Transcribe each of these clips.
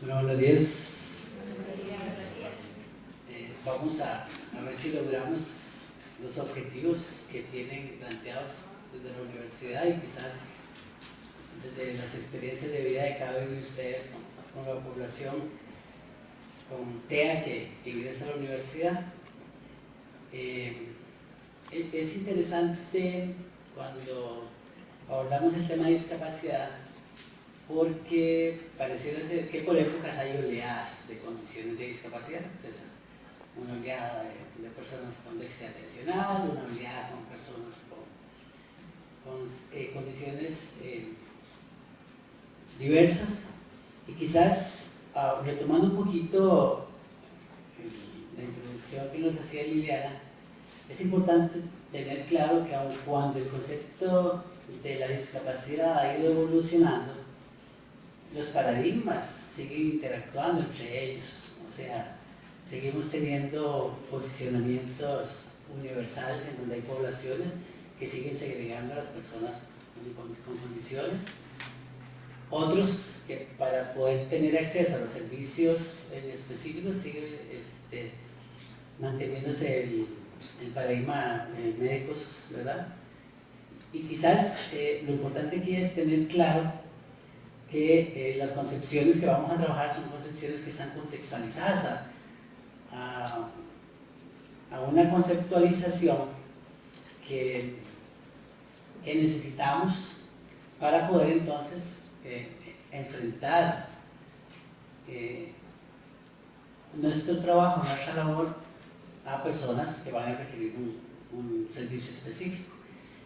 Bueno, buenos días. Vamos a ver si logramos los objetivos que tienen planteados desde la universidad y quizás desde las experiencias de vida de cada uno de ustedes con la población, con TEA que ingresa a la universidad. Es interesante cuando abordamos el tema de discapacidad, porque pareciera ser que por épocas hay oleadas de condiciones de discapacidad. Entonces, una oleada de personas con déficit atencional, una oleada con personas con condiciones diversas, y quizás retomando un poquito la introducción que nos hacía Liliana, es importante tener claro que aun cuando el concepto de la discapacidad ha ido evolucionando, los paradigmas siguen interactuando entre ellos. O sea, seguimos teniendo posicionamientos universales en donde hay poblaciones que siguen segregando a las personas con condiciones, otros que para poder tener acceso a los servicios específicos sigue manteniéndose el paradigma médicos, ¿verdad? Y quizás lo importante aquí es tener claro que las concepciones que vamos a trabajar son concepciones que están contextualizadas a una conceptualización que necesitamos para poder entonces enfrentar nuestro trabajo, nuestra labor a personas que van a requerir un servicio específico,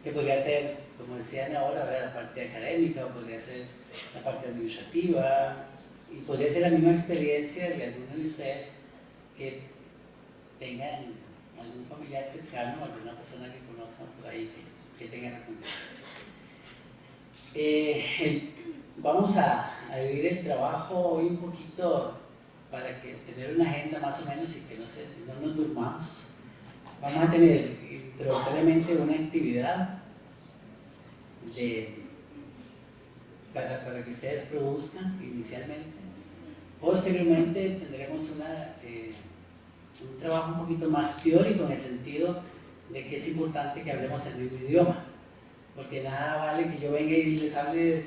que podría ser, como decían ahora, la parte académica, o podría ser la parte administrativa, y podría ser la misma experiencia de alguno de ustedes que tengan algún familiar cercano, alguna persona que conozcan por ahí que tenga la condición. Vamos a dividir el trabajo hoy un poquito para que tener una agenda más o menos y que no nos durmamos. Vamos a tener introductoriamente una actividad para que ustedes produzcan inicialmente. Posteriormente tendremos un trabajo un poquito más teórico, en el sentido de que es importante que hablemos el mismo idioma, porque nada vale que yo venga y les hable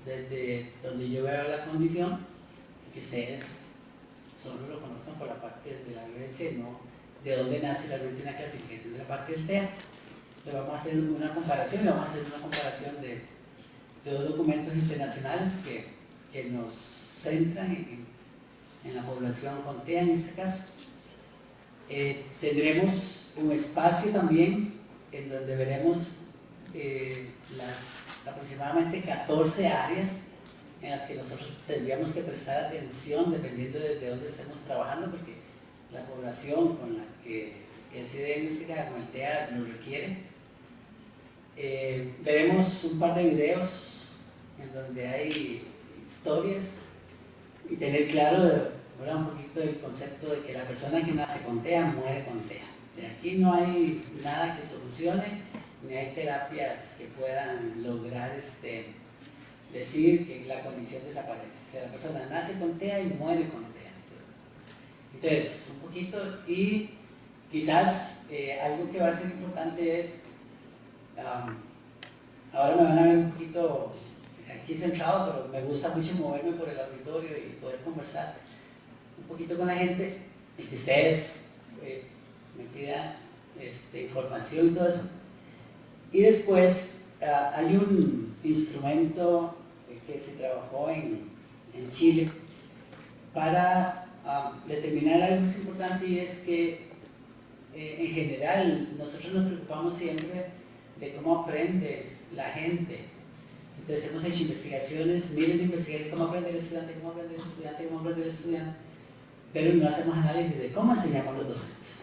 desde donde yo veo la condición y que ustedes solo lo conozcan por la parte de la vivencia, no de dónde nace realmente una clasificación de la parte del TEA. Entonces vamos a hacer una comparación, de dos documentos internacionales que nos centran en la población con TEA en este caso. Tendremos un espacio también en donde veremos las aproximadamente 14 áreas en las que nosotros tendríamos que prestar atención dependiendo de dónde estemos trabajando, porque la población con la que se diagnostica con el TEA lo requiere. Veremos un par de videos en donde hay historias y tener claro un poquito el concepto de que la persona que nace con TEA muere con TEA. O sea, aquí no hay nada que solucione, ni hay terapias que puedan lograr decir que la condición desaparece. O sea, la persona nace con TEA y muere con TEA. Entonces, un poquito, y quizás algo que va a ser importante es, ahora me van a ver un poquito aquí centrado, pero me gusta mucho moverme por el auditorio y poder conversar un poquito con la gente y que ustedes me pidan información y todo eso. Y después hay un instrumento que se trabajó en Chile para determinar algo que es importante, y es que en general nosotros nos preocupamos siempre de cómo aprende la gente. Entonces hemos hecho investigaciones, miles de investigaciones, cómo aprende el estudiante, cómo aprende el estudiante, cómo aprende el estudiante, pero no hacemos análisis de cómo enseñamos los docentes.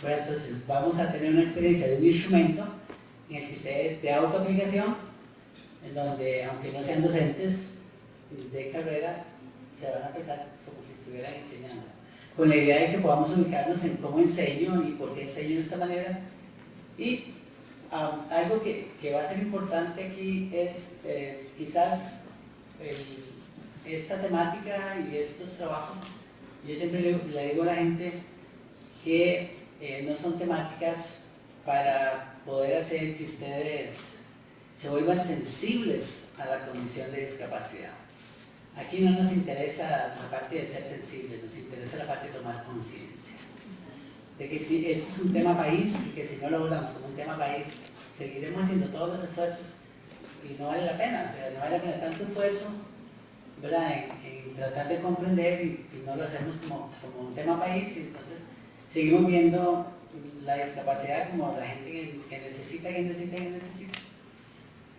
Bueno, entonces vamos a tener una experiencia de un instrumento en el que ustedes de autoaplicación, en donde aunque no sean docentes de carrera, se van a pensar como si estuvieran enseñando, con la idea de que podamos ubicarnos en cómo enseño y por qué enseño de esta manera. Y algo que va a ser importante aquí es quizás esta temática y estos trabajos, yo siempre le digo a la gente que no son temáticas para poder hacer que ustedes se vuelvan sensibles a la condición de discapacidad. Aquí no nos interesa la parte de ser sensibles, nos interesa la parte de tomar conciencia. De que si esto es un tema país y que si no lo hablamos como un tema país, seguiremos haciendo todos los esfuerzos y no vale la pena, o sea, no vale la pena tanto esfuerzo, ¿verdad?, en tratar de comprender y no lo hacemos como un tema país, y entonces seguimos viendo la discapacidad como la gente que necesita,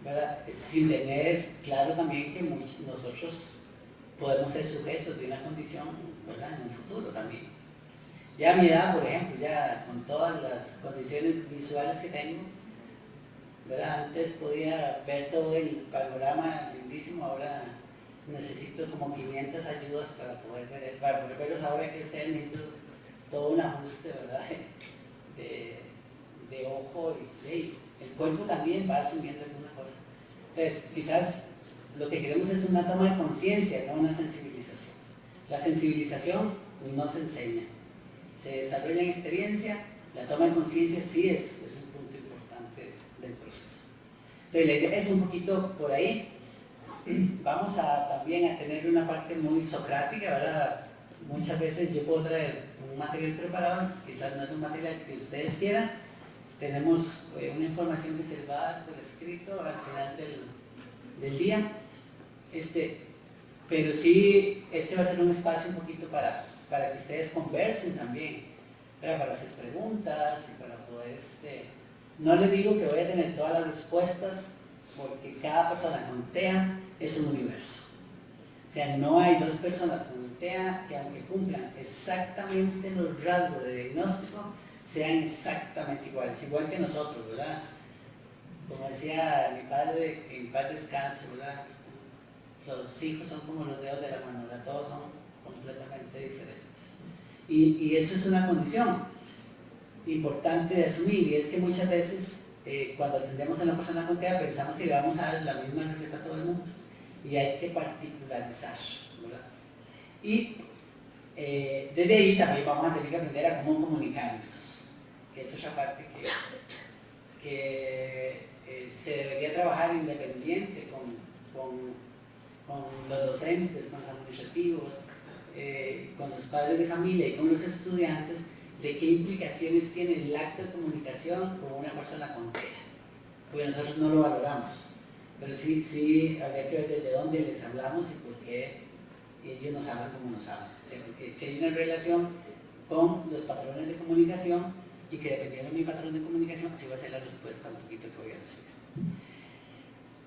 ¿verdad?, sin tener claro también que nosotros podemos ser sujetos de una condición, ¿verdad?, en un futuro también. Ya a mi edad, por ejemplo, ya con todas las condiciones visuales que tengo, ¿verdad?, antes podía ver todo el panorama lindísimo, ahora necesito como 500 ayudas para poder ver eso, para poder verlos ahora que ustedes necesitan todo un ajuste, ¿verdad?, de ojo y el cuerpo también va asumiendo alguna cosa. Entonces, quizás lo que queremos es una toma de conciencia, no una sensibilización. La sensibilización no se enseña, se desarrolla en experiencia, la toma de conciencia sí es un punto importante del proceso. Entonces, la idea es un poquito por ahí. Vamos también a tener una parte muy socrática, ¿verdad? Muchas veces yo puedo traer un material preparado, quizás no es un material que ustedes quieran. Tenemos una información que se va a dar por escrito al final del día. Pero sí, va a ser un espacio un poquito para que ustedes conversen también, ¿verdad?, para hacer preguntas y para poder... No les digo que voy a tener todas las respuestas, porque cada persona con TEA es un universo. O sea, no hay dos personas con TEA que aunque cumplan exactamente los rasgos de diagnóstico, sean exactamente iguales, igual que nosotros, ¿verdad? Como decía mi padre, que en paz descanse, ¿verdad?, los hijos son como los dedos de la mano, ¿verdad?, todos son completamente diferentes. Y eso es una condición importante de asumir, y es que muchas veces cuando atendemos a una persona con TEA pensamos que le vamos a dar la misma receta a todo el mundo, y hay que particularizar, ¿verdad? Y desde ahí también vamos a tener que aprender a cómo comunicarnos, que esa es la parte que se debería trabajar independiente con los docentes, con los administrativos, con los padres de familia y con los estudiantes, de qué implicaciones tiene el acto de comunicación con una persona con TEA, porque nosotros no lo valoramos, pero sí habría que ver desde dónde les hablamos y por qué ellos nos hablan como nos hablan. O sea, porque si hay una relación con los patrones de comunicación, y que dependiendo de mi patrón de comunicación, así va a ser la respuesta un poquito que voy a recibir.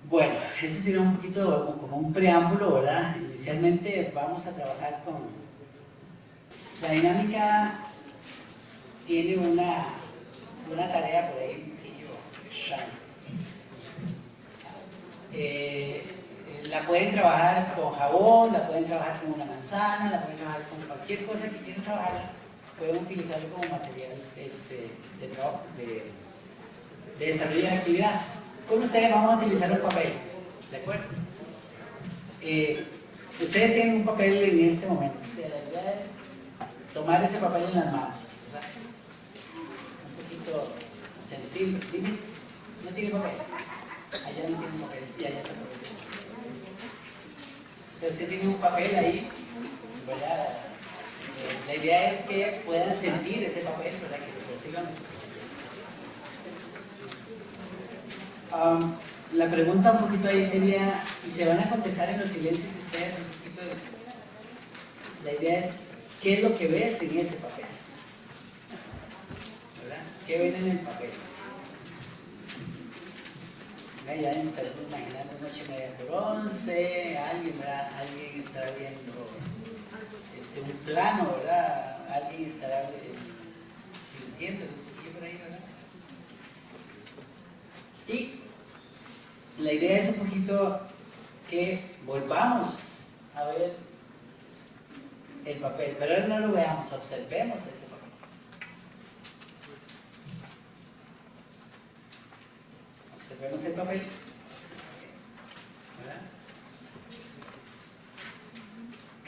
Bueno, ese sería un poquito como un preámbulo, ¿verdad? Inicialmente vamos a trabajar con... La dinámica tiene una tarea por ahí un poquillo extraña. La pueden trabajar con jabón, la pueden trabajar con una manzana, la pueden trabajar con cualquier cosa que quieran trabajar, pueden utilizarlo como material de trabajo, de desarrollo de actividad. Con ustedes vamos a utilizar un papel, ¿de acuerdo? Ustedes tienen un papel en este momento, o sea, la idea es tomar ese papel en las manos, ¿verdad? Un poquito sentirlo. Dime, ¿no tiene papel? Allá no tiene papel, y allá tampoco. Entonces usted tiene un papel ahí, ¿verdad? La idea es que puedan sentir ese papel, ¿verdad?, que lo reciban. La pregunta un poquito ahí sería, y se van a contestar en los silencios de ustedes un poquito. La idea es, ¿qué es lo que ves en ese papel? ¿Verdad? ¿Qué ven en el papel? Ya imaginando noche media por 11, alguien estará viendo un plano, ¿verdad? Alguien estará sintiendo un poquillo por ahí, ¿verdad? Y la idea es un poquito que volvamos a ver el papel, pero ahora no lo veamos, observemos ese papel. Observemos el papel, ¿verdad?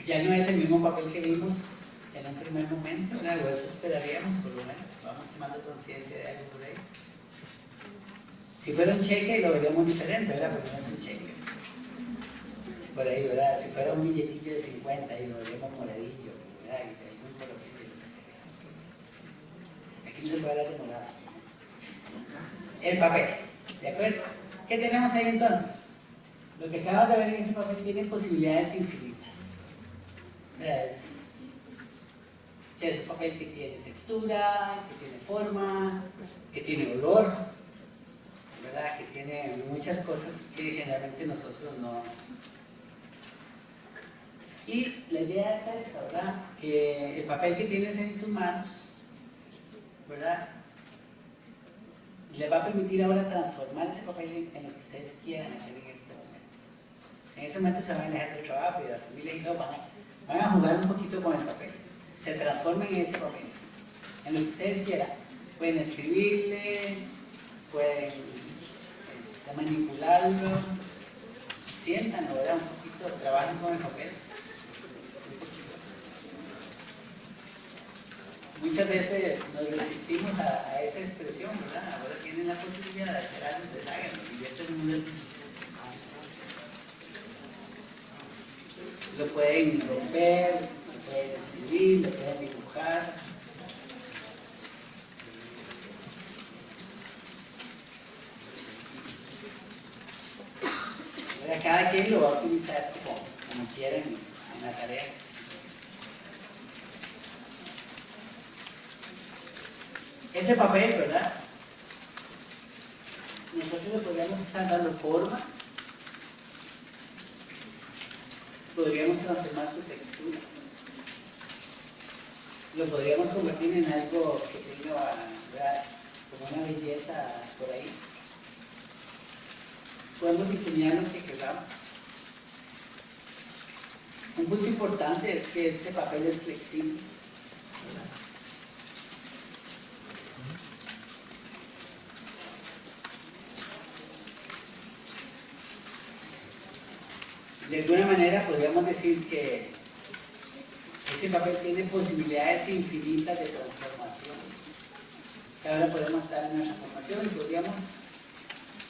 Ya no es el mismo papel que vimos en un primer momento, ¿verdad? O eso esperaríamos, por lo menos. Vamos tomando conciencia de algo por ahí. Si fuera un cheque lo veríamos diferente, ¿verdad? Porque no es un cheque. Por ahí, ¿verdad? Si fuera un billetillo de 50 y lo veríamos moradillo, ¿verdad? Y de algún colorcillo lo sacaríamos. Aquí no se puede hablar de morados. El papel, ¿de acuerdo? ¿Qué tenemos ahí entonces? Lo que acabas de ver en ese papel tiene posibilidades infinitas. ¿Verdad? Es un papel que tiene textura, que tiene forma, que tiene olor, ¿verdad? Que tiene muchas cosas que generalmente nosotros no. Y la idea es esta, ¿verdad? Que el papel que tienes en tus manos, ¿verdad? Les va a permitir ahora transformar ese papel en lo que ustedes quieran hacer en este momento. En ese momento se van a alejar del trabajo y la familia y todo van a jugar un poquito con el papel. Se transformen en ese papel, en lo que ustedes quieran. Pueden escribirle, pueden manipularlo, siéntanlo, ¿verdad? Un poquito, trabajen con el papel. Muchas veces nos resistimos a esa expresión, ¿verdad? Ahora tienen la posibilidad de hacer algo, entonces háganlo, divierten en un ratito. Lo pueden romper, lo pueden escribir, lo pueden dibujar. Cada quien lo va a utilizar como quiera en la tarea. Ese papel, ¿verdad? Nosotros le podríamos estar dando forma, podríamos transformar su textura, lo podríamos convertir en algo que tenga, ¿verdad?, como una belleza por ahí. Podemos diseñar lo que queramos. Un punto importante es que ese papel es flexible, ¿verdad? De alguna manera podríamos decir que ese papel tiene posibilidades infinitas de transformación. Que ahora podemos estar en nuestra formación y podríamos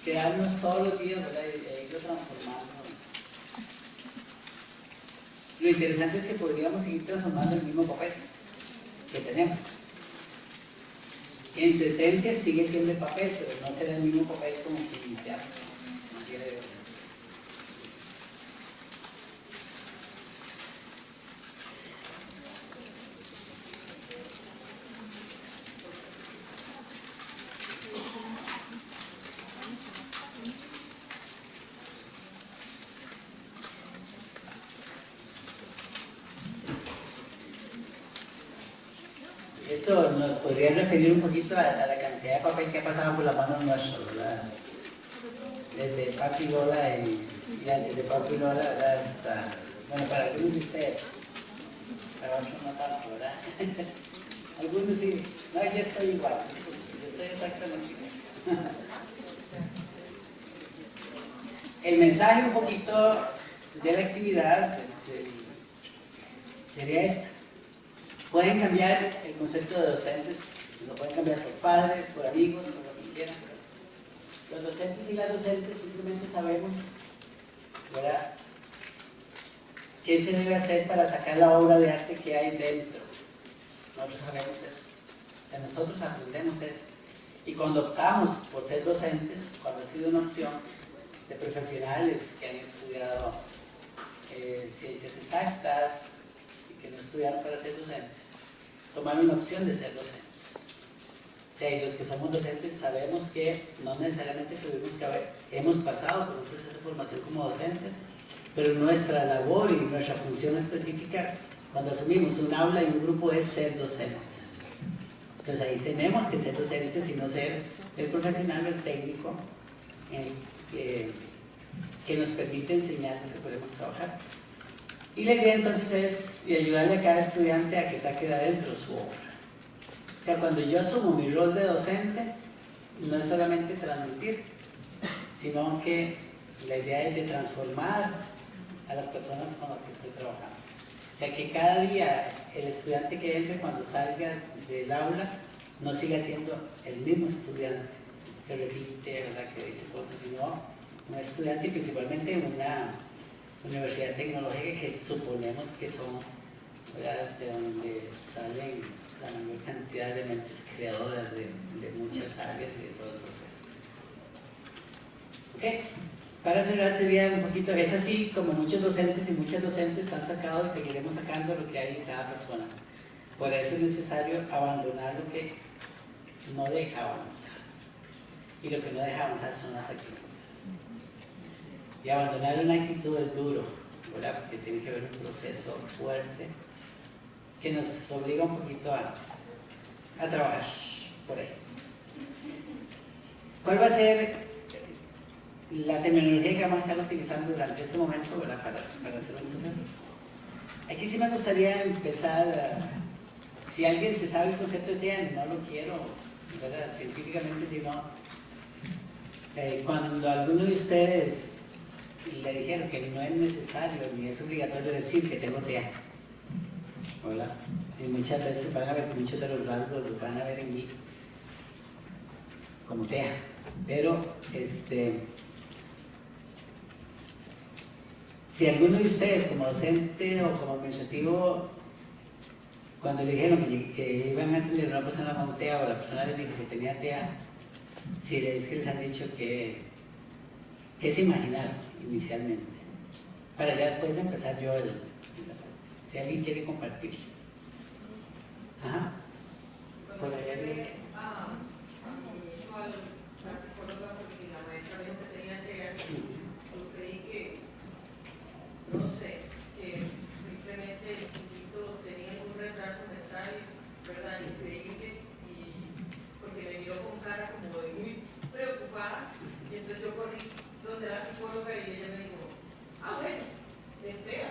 quedarnos todos los días, ¿verdad?, e irlo transformando. Lo interesante es que podríamos seguir transformando el mismo papel que tenemos. En su esencia sigue siendo el papel, pero no será el mismo papel como que iniciamos. Esto nos podría referir un poquito a la cantidad de papel que ha pasado por las manos nuestras, ¿verdad? Desde Papi Lola y antes de Papi Lola, ¿verdad?, hasta, bueno, para algunos de ustedes, para otros no tanto, ¿verdad? Algunos sí, no, yo estoy igual, yo estoy exactamente igual. El mensaje un poquito de la actividad sería esta. Pueden cambiar el concepto de docentes, lo pueden cambiar por padres, por amigos, por lo que quieran. Los docentes y las docentes simplemente sabemos, ¿verdad?, qué se debe hacer para sacar la obra de arte que hay dentro. Nosotros sabemos eso. De nosotros aprendemos eso. Y cuando optamos por ser docentes, cuando ha sido una opción de profesionales que han estudiado ciencias exactas, que no estudiaron para ser docentes, tomaron la opción de ser docentes. O sea, y los que somos docentes sabemos que no necesariamente tuvimos que hemos pasado por un proceso de formación como docentes, pero nuestra labor y nuestra función específica cuando asumimos un aula y un grupo es ser docentes. Entonces ahí tenemos que ser docentes y no ser el profesional o el técnico que nos permite enseñar lo que podemos trabajar. Y la idea entonces es ayudarle a cada estudiante a que saque de adentro su obra. O sea, cuando yo asumo mi rol de docente, no es solamente transmitir, sino que la idea es de transformar a las personas con las que estoy trabajando. O sea, que cada día el estudiante que entre cuando salga del aula no siga siendo el mismo estudiante que repite, ¿verdad?, que dice cosas, sino un estudiante, principalmente en una universidad tecnológica que suponemos que son, ¿verdad?, de donde salen la mayor cantidad de mentes creadoras de muchas áreas y de todo el proceso. ¿Ok? Para cerrar sería un poquito, es así como muchos docentes y muchas docentes han sacado y seguiremos sacando lo que hay en cada persona. Por eso es necesario abandonar lo que no deja avanzar. Y lo que no deja avanzar son las actitudes. Y abandonar una actitud es duro, ¿verdad?, porque tiene que haber un proceso fuerte que nos obliga un poquito a trabajar por ahí. ¿Cuál va a ser la terminología que vamos a estar utilizando durante este momento, ¿verdad?, para hacer un proceso? Aquí sí me gustaría empezar, si alguien se sabe el concepto de TEA, no lo quiero, ¿verdad?, científicamente, sino cuando alguno de ustedes le dijeron que no es necesario ni es obligatorio decir que tengo TEA, ¿verdad? Y muchas veces van a ver que muchos de los rasgos los van a ver en mí como TEA, pero si alguno de ustedes como docente o como administrativo, cuando le dijeron que iban a atender a una persona con TEA o la persona les dijo que tenía TEA, si es que les han dicho que se imaginaron inicialmente, para ya después empezar yo si alguien quiere compartir. Ajá. Por allá de... la psicóloga, porque la maestra dijo que tenía TEA, yo creí que, no sé, que simplemente el chiquito tenía algún retraso mental, ¿verdad? Increíble, porque me miró con cara como de muy preocupada, y entonces yo corrí donde la psicóloga y ella me dijo, bueno, es TEA.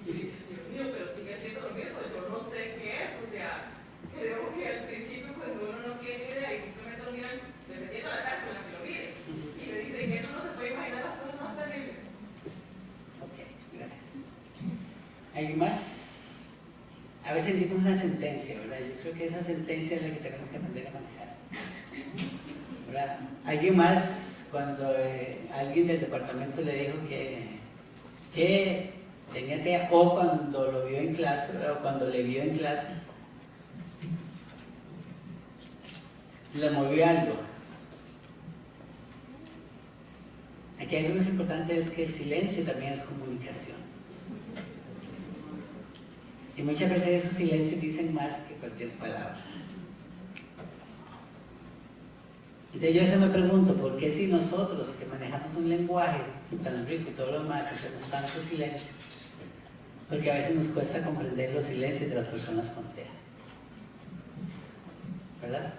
Y yo dije, Dios mío, pero sigue siendo lo mismo, yo no sé qué es, o sea, creo que al principio cuando uno no tiene idea y simplemente lo miran dependiendo de la cara con la que lo miren, y le dicen que eso no se puede imaginar las cosas más terribles. Ok, gracias. ¿Alguien más? A veces sentimos una sentencia, ¿verdad? Yo creo que esa sentencia es la que tenemos que aprender a manejar, ¿verdad? ¿Alguien más, cuando alguien del departamento le dijo que tenía TEA, o cuando lo vio en clase, ¿verdad?, o cuando le vio en clase, le movió algo? Aquí algo más importante es que el silencio también es comunicación. Y muchas veces esos silencios dicen más que cualquier palabra. Entonces yo a veces me pregunto, ¿por qué si nosotros que manejamos un lenguaje tan rico y todo lo demás hacemos tanto silencio? Porque a veces nos cuesta comprender los silencios de las personas con TEA, ¿verdad?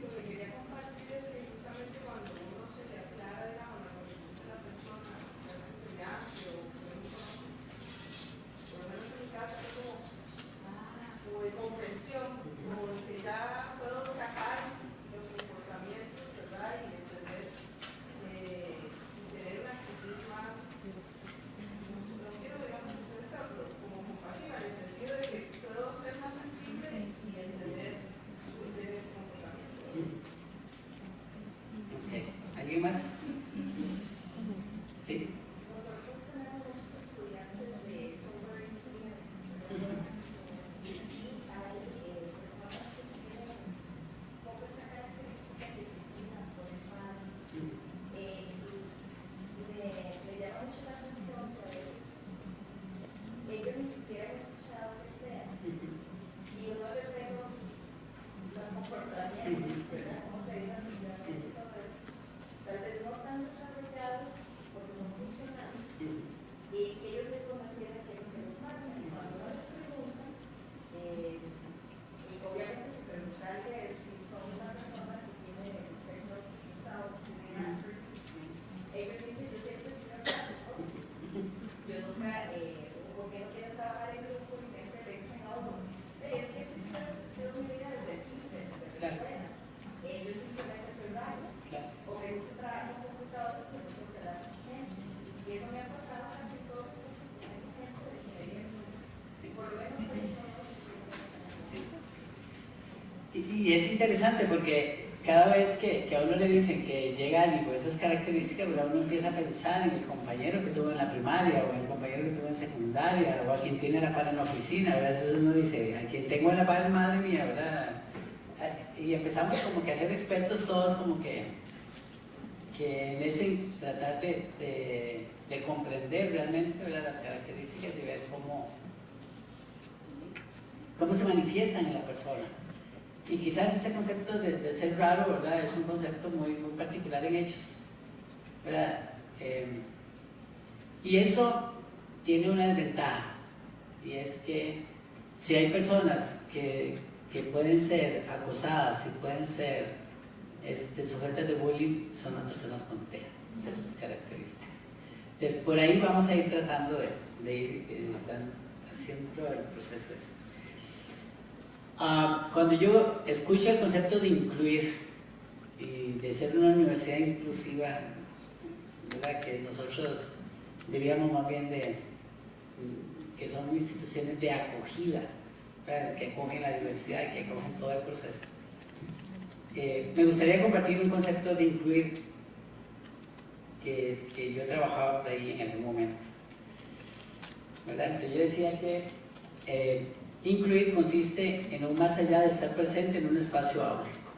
Lo que quería compartir es que justamente cuando uno se le aclara de la conversación de la persona, ya sea estudiante o por lo menos en mi caso, es como, o de comprensión, o que ya puedo captar los comportamientos, ¿verdad? Y entender, y tener una actitud más, no quiero, digamos, pero como compasiva, en el sentido de que puedo ser más sensible y entender sus ese comportamiento. Okay. ¿Alguien más? Sí. Nosotros tenemos muchos estudiantes de software engineering y hay personas que tienen un poco esa característica de disciplina por esa área. Me llama mucho la atención que a veces ellos ni siquiera han escuchado que sea y uno les ve los comportamientos, ¿verdad? Cómo se viven socialmente y todo eso. Tal vez no Y es interesante porque cada vez que a uno le dicen que llega alguien con esas características, ¿verdad? Uno empieza a pensar en el compañero que tuvo en la primaria, o en el compañero que tuvo en secundaria, o a quien tiene la par en la oficina, ¿verdad? Entonces uno dice, a quien tengo en la par, madre mía, ¿verdad? Y empezamos como que a ser expertos todos, como que en ese tratar de comprender realmente, ¿verdad?, las características y ver cómo se manifiestan en la persona. Y quizás ese concepto de ser raro, ¿verdad?, es un concepto muy, muy particular en ellos, ¿verdad? Y eso tiene una desventaja, y es que si hay personas que pueden ser acosadas y pueden ser sujetas de bullying, son las personas con TEA, por sus características. Entonces, por ahí vamos a ir tratando de ir haciendo el proceso. Cuando yo escucho el concepto de incluir y de ser una universidad inclusiva, ¿verdad?, que nosotros diríamos más bien que son instituciones de acogida, ¿verdad?, que acogen la diversidad y que acogen todo el proceso. Me gustaría compartir un concepto de incluir que yo he trabajado por ahí en algún momento, ¿verdad? Entonces yo decía que incluir consiste en un más allá de estar presente en un espacio áurico,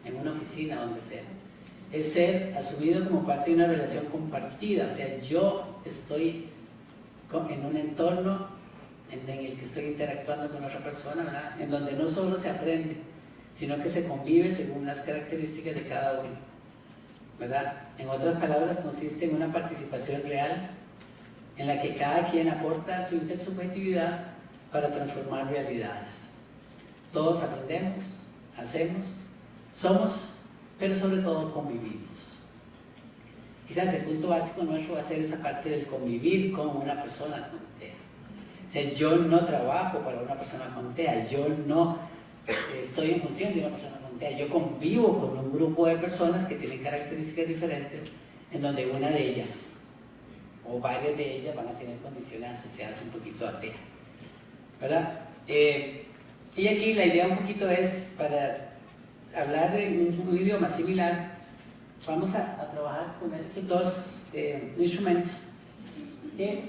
en una oficina, donde sea. Es ser asumido como parte de una relación compartida, o sea, yo estoy en un entorno en el que estoy interactuando con otra persona, ¿verdad?, en donde no solo se aprende, sino que se convive según las características de cada uno, ¿verdad? En otras palabras, consiste en una participación real en la que cada quien aporta su intersubjetividad para transformar realidades. Todos aprendemos, hacemos, somos, pero sobre todo convivimos. Quizás el punto básico nuestro va a ser esa parte del convivir con una persona con TEA. O sea, yo no trabajo para una persona con TEA, yo no estoy en función de una persona con TEA, yo convivo con un grupo de personas que tienen características diferentes, en donde una de ellas, o varias de ellas, van a tener condiciones asociadas un poquito a TEA, ¿verdad? Y aquí la idea un poquito es, para hablar de un idioma similar, vamos a trabajar con estos dos instrumentos, que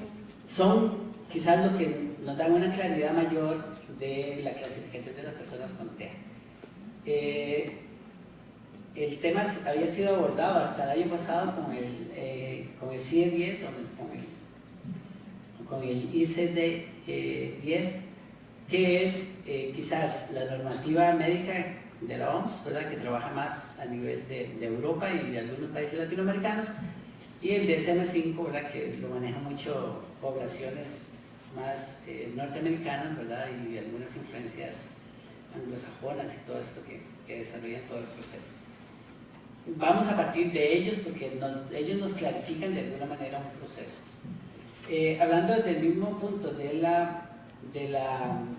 son quizás lo que nos dan una claridad mayor de la clasificación de las personas con TEA. El tema había sido abordado hasta el año pasado con el CIE-10 o con el ICD-10, que es quizás la normativa médica de la OMS, ¿verdad?, que trabaja más a nivel de Europa y de algunos países latinoamericanos, y el DSM-5, ¿verdad?, que lo manejan mucho poblaciones más norteamericanas, ¿verdad?, y algunas influencias anglosajonas y todo esto que desarrollan todo el proceso. Vamos a partir de ellos porque ellos nos clarifican de alguna manera un proceso. Hablando desde el mismo punto de la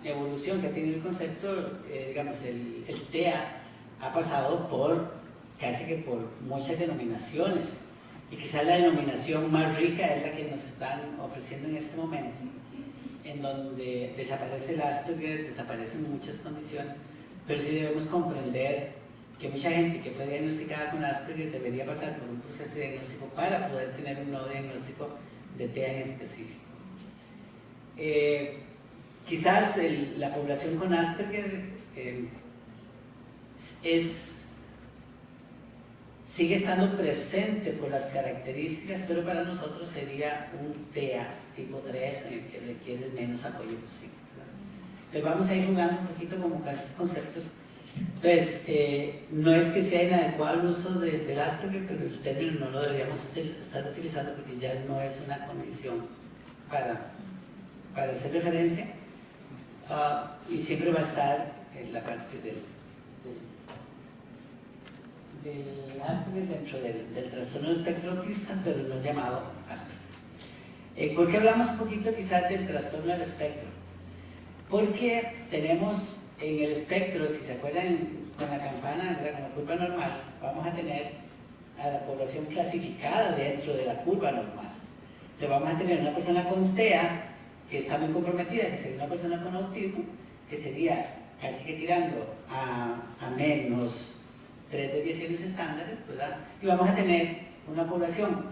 evolución que ha tenido el concepto, digamos, el TEA ha pasado casi que por muchas denominaciones, y quizás la denominación más rica es la que nos están ofreciendo en este momento, en donde desaparece el Asperger, desaparecen muchas condiciones, pero sí debemos comprender que mucha gente que fue diagnosticada con Asperger debería pasar por un proceso de diagnóstico para poder tener un nuevo diagnóstico de TEA en específico. Quizás la población con Asperger sigue estando presente por las características, pero para nosotros sería un TEA tipo 3 en el que requiere el menos apoyo posible, ¿verdad? Entonces vamos a ir jugando un poquito como con esos conceptos. Entonces, no es que sea inadecuado el uso del Asperger, pero el término no lo deberíamos estar utilizando porque ya no es una condición para hacer referencia, y siempre va a estar en la parte del Asperger dentro del trastorno del espectro autista, pero no llamado Asperger. ¿Por qué hablamos un poquito quizás del trastorno del espectro? Porque tenemos en el espectro, si se acuerdan con la campana, con la curva normal, vamos a tener a la población clasificada dentro de la curva normal. Entonces vamos a tener una persona con TEA que está muy comprometida, que sería una persona con autismo, que sería casi que tirando a menos 3 desviaciones estándares, ¿verdad? Y vamos a tener una población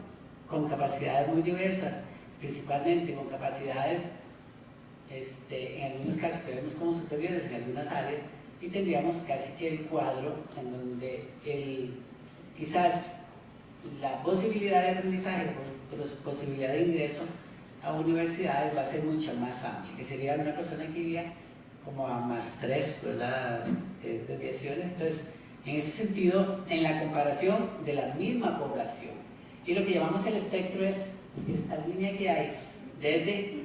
con capacidades muy diversas, principalmente con capacidades, en algunos casos que vemos como superiores en algunas áreas, y tendríamos casi que el cuadro en donde quizás la posibilidad de aprendizaje, la posibilidad de ingreso a universidades va a ser mucho más amplia, que sería una persona que iría como a +3, ¿verdad?, desviaciones. Entonces, en ese sentido, en la comparación de la misma población, y lo que llamamos el espectro es esta línea que hay desde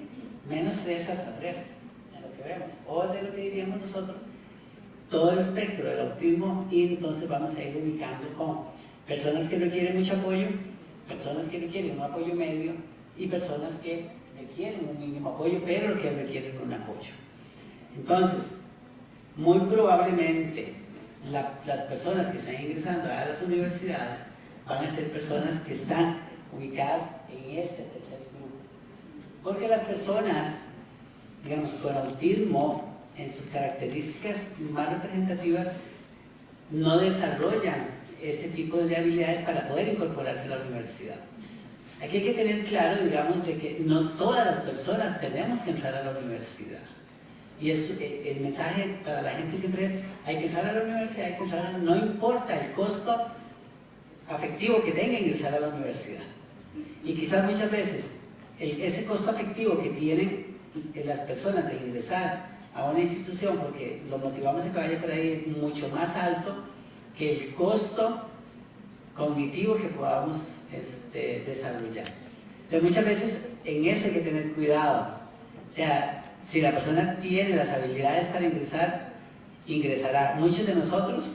-3 hasta 3, en lo que vemos, o de lo que diríamos nosotros, todo el espectro del autismo, y entonces vamos a ir ubicando con personas que requieren mucho apoyo, personas que requieren un apoyo medio y personas que requieren un mínimo apoyo, pero que requieren un apoyo. Entonces, muy probablemente las personas que están ingresando a las universidades van a ser personas que están ubicadas en este tercer grupo. Porque las personas, digamos, con autismo, en sus características más representativas, no desarrollan este tipo de habilidades para poder incorporarse a la universidad. Aquí hay que tener claro, digamos, de que no todas las personas tenemos que entrar a la universidad. Y el mensaje para la gente siempre es, hay que entrar a la universidad, hay que entrar no importa el costo afectivo que tenga ingresar a la universidad. Y quizás muchas veces ese costo afectivo que tienen las personas de ingresar a una institución, porque lo motivamos a que vaya por ahí, es mucho más alto que el costo cognitivo que podamos desarrollar. Entonces muchas veces en eso hay que tener cuidado. O sea, si la persona tiene las habilidades para ingresar, ingresará. Muchos de nosotros,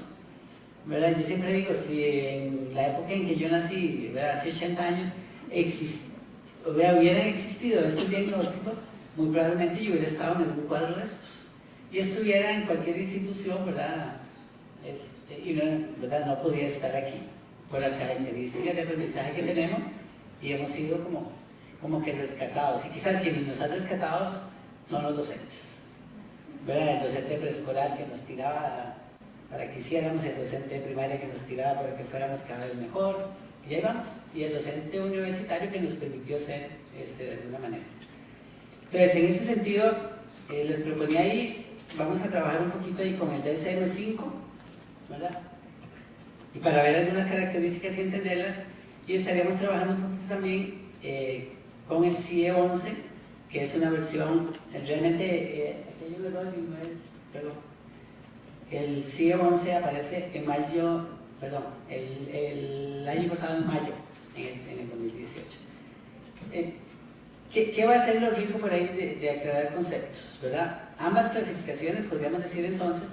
¿verdad? Yo siempre digo, si en la época en que yo nací, ¿verdad?, hace 80 años, hubieran existido estos diagnósticos, muy probablemente yo hubiera estado en algún cuadro de estos. Y estuviera en cualquier institución, ¿verdad? Y ¿verdad?, no podía estar aquí, por las características de aprendizaje que tenemos, y hemos sido como que rescatados. Y quizás quienes nos han rescatados son los docentes, ¿verdad? El docente preescolar que nos tiraba para que hiciéramos, el docente de primaria que nos tiraba para que fuéramos cada vez mejor, y ahí vamos, y el docente universitario que nos permitió ser de alguna manera. Entonces, en ese sentido, les proponía ahí, vamos a trabajar un poquito ahí con el DSM-5, ¿verdad? Y para ver algunas características y entenderlas, y estaríamos trabajando un poquito también con el CIE-11, que es una versión, realmente, aquello de Rolling no es, perdón, el CIE-11 aparece en mayo, perdón, el año pasado en mayo, en el 2018. ¿Qué va a ser lo rico por ahí de aclarar conceptos, verdad? Ambas clasificaciones, podríamos decir entonces,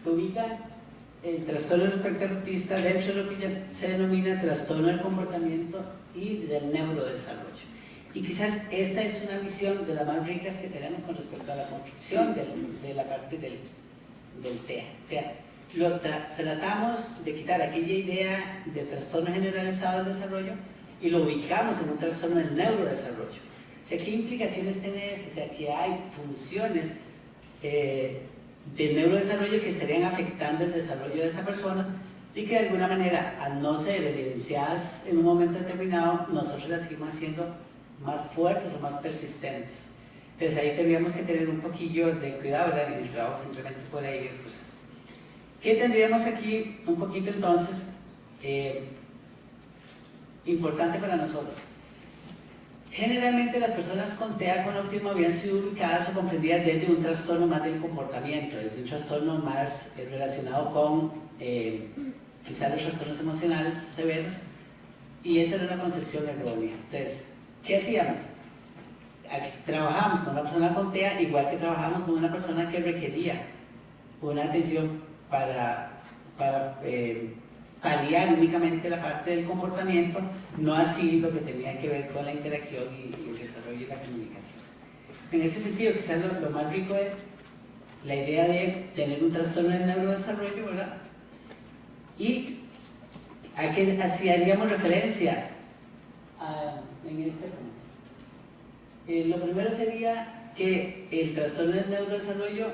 ubican el trastorno del espectro autista dentro de lo que ya se denomina trastorno del comportamiento y del neurodesarrollo. Y quizás esta es una visión de las más ricas que tenemos con respecto a la construcción de la parte del TEA. O sea, tratamos de quitar aquella idea de trastorno generalizado del desarrollo y lo ubicamos en un trastorno del neurodesarrollo. O sea, ¿qué implicaciones tiene eso? O sea, que hay funciones del neurodesarrollo que estarían afectando el desarrollo de esa persona y que de alguna manera, al no ser evidenciadas en un momento determinado, nosotros las seguimos haciendo más fuertes o más persistentes. Entonces ahí tendríamos que tener un poquillo de cuidado, ¿verdad?, en el trabajo simplemente por ahí el proceso. ¿Qué tendríamos aquí un poquito entonces importante para nosotros? Generalmente las personas con TEA con autismo habían sido ubicadas o comprendidas desde un trastorno más del comportamiento, desde un trastorno más relacionado con quizás los trastornos emocionales severos, y esa era una concepción errónea. Entonces, ¿qué hacíamos? Trabajamos con una persona con TEA igual que trabajamos con una persona que requería una atención para paliar únicamente la parte del comportamiento, no así lo que tenía que ver con la interacción y el desarrollo y la comunicación. En ese sentido, quizás lo más rico es la idea de tener un trastorno del neurodesarrollo, ¿verdad? Y a qué haríamos referencia en este punto. Lo primero sería que el trastorno del neurodesarrollo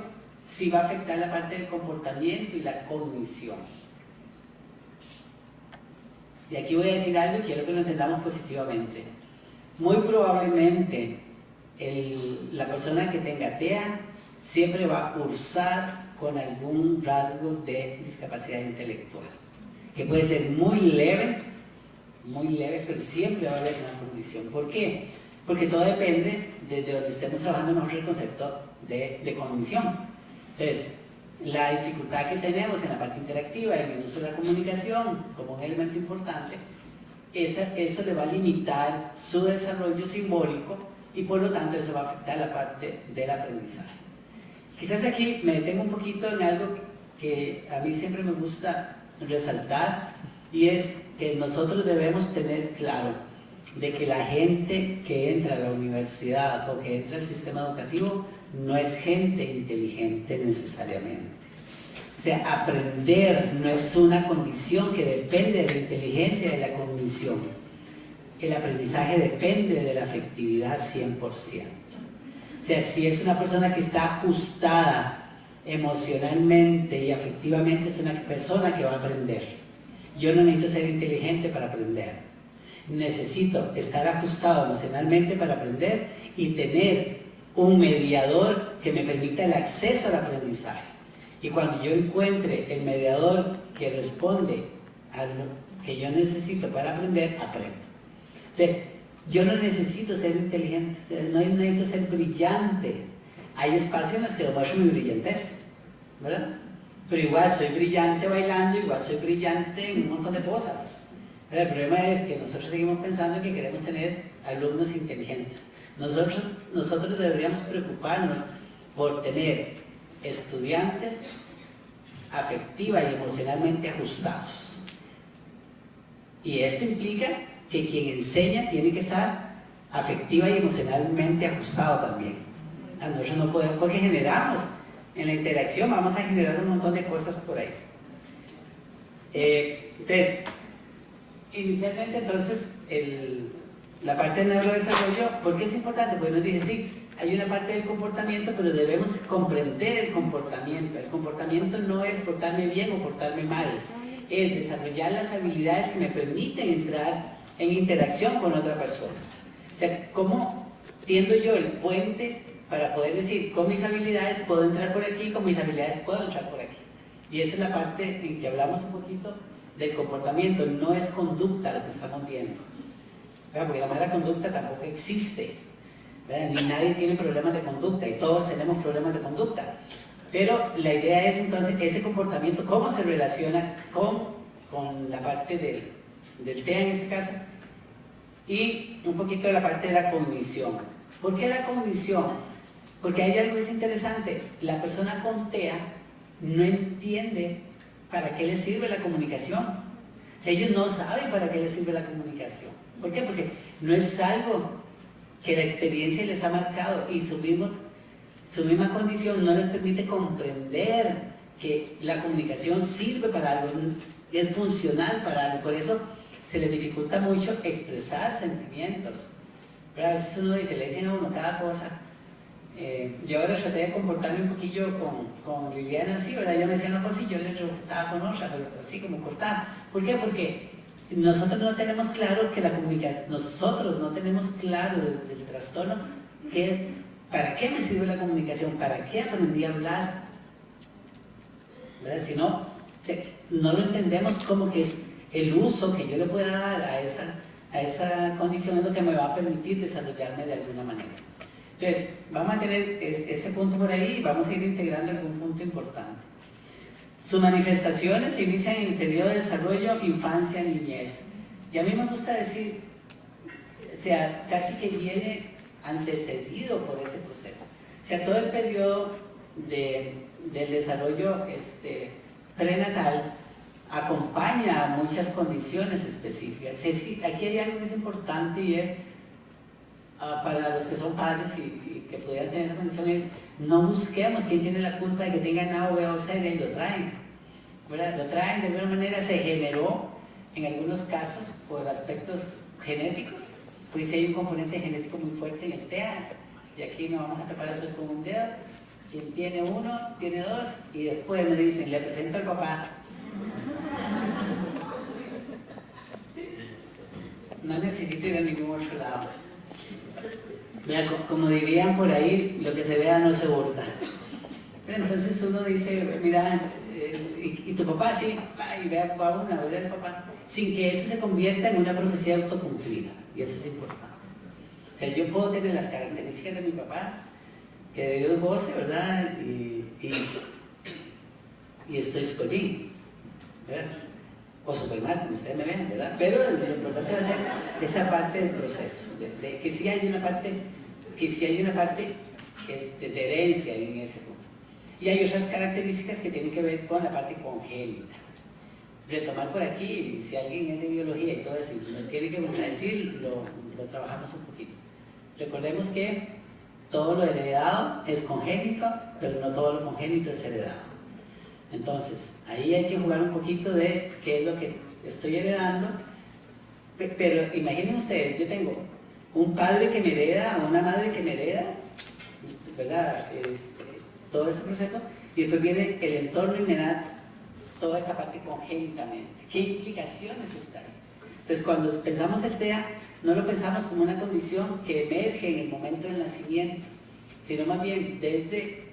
sí va a afectar la parte del comportamiento y la cognición. Y aquí voy a decir algo y quiero que lo entendamos positivamente. Muy probablemente la persona que tenga TEA siempre va a cursar con algún rasgo de discapacidad intelectual, que puede ser muy leve, pero siempre va a haber una condición. ¿Por qué? Porque todo depende desde donde estemos trabajando nosotros el concepto de cognición. Entonces, la dificultad que tenemos en la parte interactiva, en el uso de la comunicación como un elemento importante, eso le va a limitar su desarrollo simbólico y por lo tanto eso va a afectar la parte del aprendizaje. Quizás aquí me detengo un poquito en algo que a mí siempre me gusta resaltar, y es que nosotros debemos tener claro de que la gente que entra a la universidad o que entra al sistema educativo no es gente inteligente necesariamente. O sea, aprender no es una condición que depende de la inteligencia y de la cognición. El aprendizaje depende de la afectividad 100%. O sea, si es una persona que está ajustada emocionalmente y afectivamente, es una persona que va a aprender. Yo no necesito ser inteligente para aprender. Necesito estar ajustado emocionalmente para aprender y tener un mediador que me permita el acceso al aprendizaje. Y cuando yo encuentre el mediador que responde a lo que yo necesito para aprender, aprendo. O sea, yo no necesito ser inteligente, o sea, no necesito ser brillante. Hay espacios en los que demuestro mi brillantez, ¿verdad? Pero igual soy brillante bailando, igual soy brillante en un montón de cosas. El problema es que nosotros seguimos pensando que queremos tener alumnos inteligentes. Nosotros deberíamos preocuparnos por tener estudiantes afectiva y emocionalmente ajustados. Y esto implica que quien enseña tiene que estar afectiva y emocionalmente ajustado también. Nosotros no podemos, porque generamos en la interacción, vamos a generar un montón de cosas por ahí. Entonces, inicialmente entonces la parte del neurodesarrollo, ¿por qué es importante? Porque nos dice, sí, hay una parte del comportamiento, pero debemos comprender el comportamiento. El comportamiento no es portarme bien o portarme mal, es desarrollar las habilidades que me permiten entrar en interacción con otra persona. O sea, ¿cómo tiendo yo el puente para poder decir, con mis habilidades puedo entrar por aquí, con mis habilidades puedo entrar por aquí? Y esa es la parte en que hablamos un poquito del comportamiento, no es conducta lo que estamos viendo. Porque la mala conducta tampoco existe, ¿verdad? Ni nadie tiene problemas de conducta y todos tenemos problemas de conducta. Pero la idea es entonces ese comportamiento, cómo se relaciona con la parte del TEA en este caso, y un poquito de la parte de la cognición. ¿Por qué la cognición? Porque hay algo que es interesante. La persona con TEA no entiende para qué le sirve la comunicación. O sea, ellos no saben para qué les sirve la comunicación. ¿Por qué? Porque no es algo que la experiencia les ha marcado y su misma condición no les permite comprender que la comunicación sirve para algo, es funcional para algo. Por eso se les dificulta mucho expresar sentimientos. Pero a veces uno dice, le dicen a uno cada cosa. Yo ahora traté de comportarme un poquillo con Liliana así, ¿verdad? Ella me decía una cosa y yo le estaba con otra, pero así como cortada. ¿Por qué? Porque nosotros no tenemos claro que la comunicación, nosotros no tenemos claro del trastorno para qué me sirve la comunicación, para qué aprendí a hablar, ¿verdad? Si no, o sea, no lo entendemos como que es el uso que yo le pueda dar a esa condición es lo que me va a permitir desarrollarme de alguna manera. Entonces, vamos a tener ese punto por ahí y vamos a ir integrando algún punto importante. Sus manifestaciones se inician en el periodo de desarrollo, infancia, niñez. Y a mí me gusta decir, o sea, casi que viene antecedido por ese proceso. O sea, todo el periodo del desarrollo prenatal acompaña a muchas condiciones específicas. Aquí hay algo que es importante y es, para los que son padres y que pudieran tener esas condiciones, no busquemos quién tiene la culpa de que tengan A o B o C, y lo traen. ¿Verdad? Lo traen de alguna manera, se generó en algunos casos por aspectos genéticos, pues hay un componente genético muy fuerte en el TEA, y aquí no vamos a tapar eso con un dedo, quien tiene uno, tiene dos, y después me dicen, le presento al papá. No necesito ir a ningún otro lado. Mira, como dirían por ahí, lo que se vea no se burla. Entonces uno dice, mira, y tu papá sí, y ve a una, ve al papá, sin que eso se convierta en una profecía autocumplida, y eso es importante. O sea, yo puedo tener las características de mi papá, que de Dios goce, ¿verdad? Y estoy con él, ¿verdad? O súper mal, como ustedes me ven, ¿verdad? Pero lo importante va a ser esa parte del proceso, de que sí hay una parte, de herencia en ese punto. Y hay otras características que tienen que ver con la parte congénita. Retomar por aquí, si alguien es de biología y todo eso, y me tiene que contradecir, lo trabajamos un poquito. Recordemos que todo lo heredado es congénito, pero no todo lo congénito es heredado. Entonces, ahí hay que jugar un poquito de qué es lo que estoy heredando. Pero imaginen ustedes, yo tengo un padre que me hereda, una madre que me hereda, ¿verdad? Todo este proceso, y después viene el entorno innato, toda esta parte congénitamente. ¿Qué implicaciones está ahí? Entonces, cuando pensamos el TEA, no lo pensamos como una condición que emerge en el momento del nacimiento, sino más bien desde,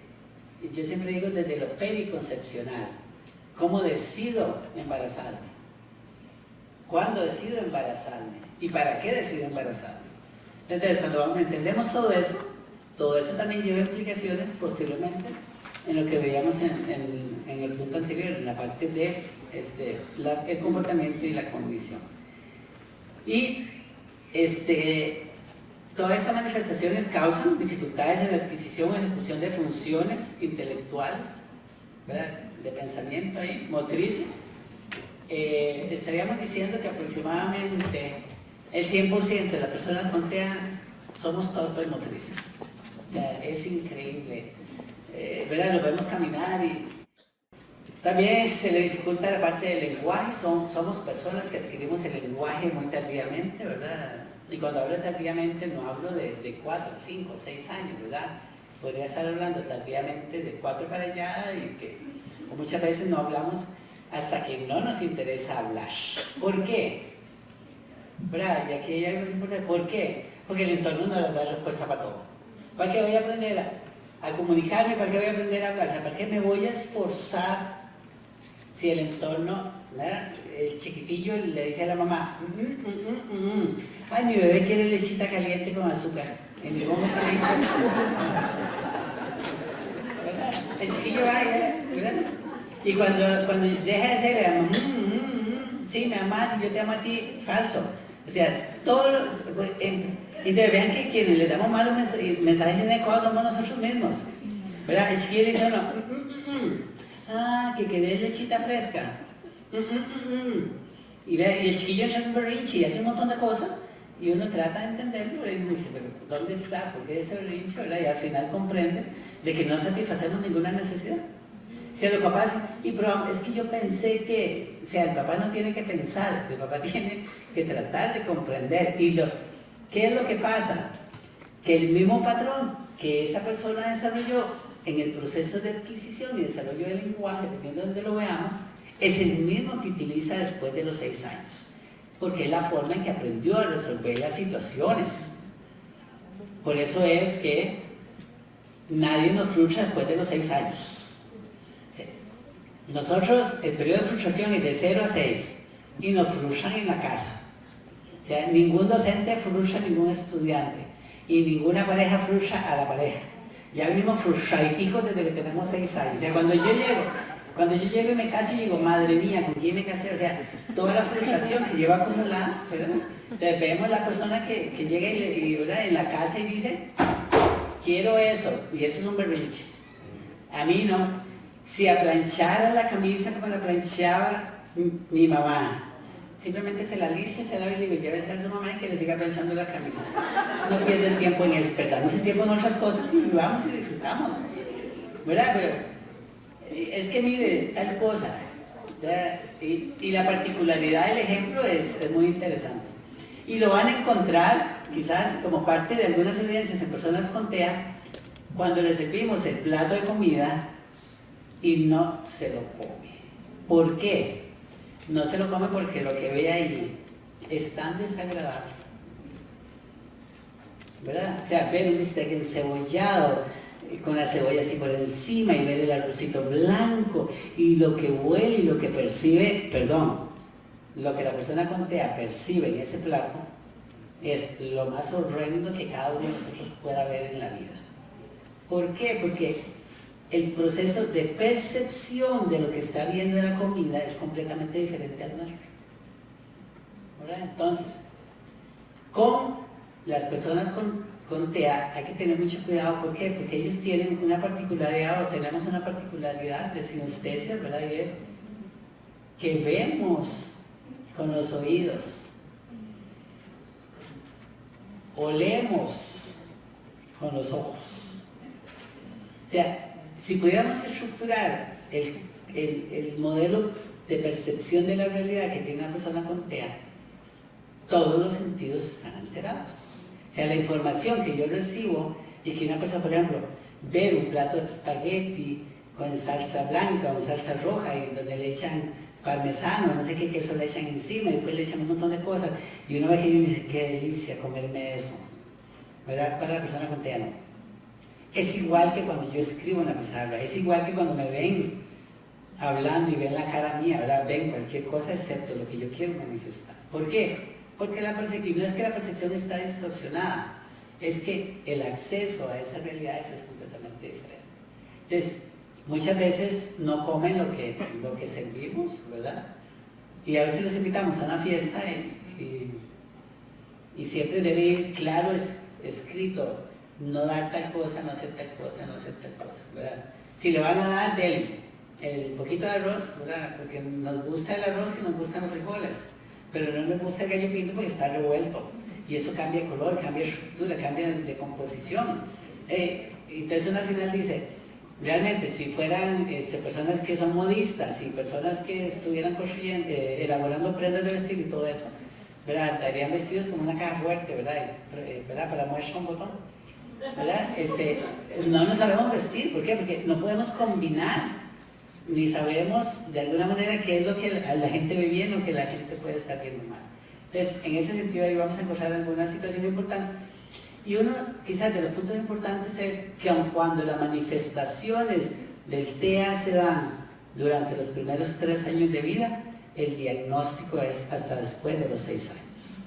yo siempre digo, desde lo periconcepcional. ¿Cómo decido embarazarme? ¿Cuándo decido embarazarme? ¿Y para qué decido embarazarme? Entonces, cuando entendemos todo eso también lleva implicaciones posteriormente en lo que veíamos en el punto anterior, en la parte de el comportamiento y la condición. Y todas estas manifestaciones causan dificultades en la adquisición o ejecución de funciones intelectuales, ¿verdad? De pensamiento y motrices. Estaríamos diciendo que aproximadamente el 100% de las personas con TEA somos torpes motrices. O sea, es increíble. ¿Verdad? Nos vemos caminar y también se le dificulta la parte del lenguaje. Somos personas que adquirimos el lenguaje muy tardíamente, ¿verdad? Y cuando hablo tardíamente no hablo de 4, 5, 6 años, ¿verdad? Podría estar hablando tardíamente de 4 para allá y que muchas veces no hablamos hasta que no nos interesa hablar. ¿Por qué? ¿Verdad? Y aquí hay algo importante. ¿Por qué? Porque el entorno no nos da respuesta para todo. ¿Para qué voy a aprender a comunicarme? ¿Para qué voy a aprender a hablar? O sea, ¿para qué me voy a esforzar si el entorno, ¿verdad? El chiquitillo le dice a la mamá, ay, mi bebé quiere lechita caliente con azúcar. En mi momento el chiquillo va, ¿verdad? Y cuando deja de ser, sí, me amas y yo te amo a ti, falso. O sea, todo lo... Entonces vean que quienes le damos malos mensajes inadecuados somos nosotros mismos, ¿verdad? El chiquillo le dice a uno, que querés lechita fresca, y el chiquillo entra en un berrinche y hace un montón de cosas, y uno trata de entenderlo, y dice, pero ¿dónde está? ¿Por qué ese berrinche? ¿Verdad? Y al final comprende de que no satisfacemos ninguna necesidad. Si a los papás, pero es que yo pensé que, o sea, el papá no tiene que pensar, el papá tiene que tratar de comprender, ¿qué es lo que pasa? Que el mismo patrón que esa persona desarrolló en el proceso de adquisición y desarrollo del lenguaje, dependiendo de donde lo veamos, es el mismo que utiliza después de los 6 años, porque es la forma en que aprendió a resolver las situaciones. Por eso es que nadie nos frustra después de los 6 años. Nosotros, el periodo de frustración es de 0 a 6 y nos frustran en la casa. O sea, ningún docente frustra a ningún estudiante y ninguna pareja frustra a la pareja. Ya venimos frustraditos desde que tenemos 6 años. O sea, cuando yo llego y me caso y digo, madre mía, ¿con quién me casé? O sea, toda la frustración que lleva acumulada, ¿verdad? Entonces vemos la persona que llega ¿verdad? En la casa y dice, quiero eso, y eso es un berrinche. A mí no. Si aplanchara la camisa como la planchaba mi mamá, simplemente se la lista, se la ve y le digo, llévese a su mamá y que le siga planchando la camisa. No pierde el tiempo en eso, perdamos el tiempo en otras cosas y vivamos y disfrutamos, ¿verdad? Pero es que mire, tal cosa, y la particularidad del ejemplo es muy interesante. Y lo van a encontrar, quizás como parte de algunas evidencias en personas con TEA, cuando le servimos el plato de comida y no se lo come. ¿Por qué? No se lo come porque lo que ve ahí es tan desagradable, ¿verdad? O sea, ver un bistec encebollado con la cebolla así por encima y ver el arrocito blanco y lo que huele y lo que percibe, perdón, lo que la persona con TEA percibe en ese plato es lo más horrendo que cada uno de nosotros pueda ver en la vida. ¿Por qué? Porque el proceso de percepción de lo que está viendo en la comida es completamente diferente al nuestro, ¿verdad? Entonces, con las personas con TEA hay que tener mucho cuidado. ¿Por qué? Porque ellos tienen una particularidad, o tenemos una particularidad de sinestesia, ¿verdad? Y es que vemos con los oídos, olemos con los ojos. O sea, si pudiéramos estructurar el modelo de percepción de la realidad que tiene una persona con TEA, todos los sentidos están alterados. O sea, la información que yo recibo y que una persona, por ejemplo, ver un plato de espagueti con salsa blanca o salsa roja y donde le echan parmesano, no sé qué queso le echan encima y después le echan un montón de cosas y uno ve que dice, qué delicia comerme eso, ¿verdad? Para la persona con TEA no. Es igual que cuando yo escribo en la pizarra, es igual que cuando me ven hablando y ven la cara mía, ¿verdad? Ven cualquier cosa excepto lo que yo quiero manifestar. ¿Por qué? Porque la percepción, no es que la percepción está distorsionada, es que el acceso a esa realidad es completamente diferente. Entonces, muchas veces no comen lo que servimos, ¿verdad? Y a veces los invitamos a una fiesta y siempre debe ir claro, escrito, no dar tal cosa, no hacer tal cosa, no hacer tal cosa, ¿verdad? Si le van a dar el poquito de arroz, ¿verdad? Porque nos gusta el arroz y nos gustan los frijoles, pero no nos gusta el gallo pinto porque está revuelto y eso cambia de color, cambia de estructura, cambia de composición. Entonces uno al final dice, realmente si fueran personas que son modistas y personas que estuvieran construyendo, elaborando prendas de vestir y todo eso, ¿verdad? Darían vestidos como una caja fuerte, ¿verdad? ¿Verdad? Para muestra un botón, ¿verdad? No nos sabemos vestir. ¿Por qué? Porque no podemos combinar, ni sabemos de alguna manera qué es lo que la gente ve bien o que la gente puede estar viendo mal. Entonces, en ese sentido ahí vamos a encontrar algunas situaciones importantes. Y uno, quizás de los puntos importantes es que aun cuando las manifestaciones del TEA se dan durante los primeros 3 años de vida, el diagnóstico es hasta después de los 6 años.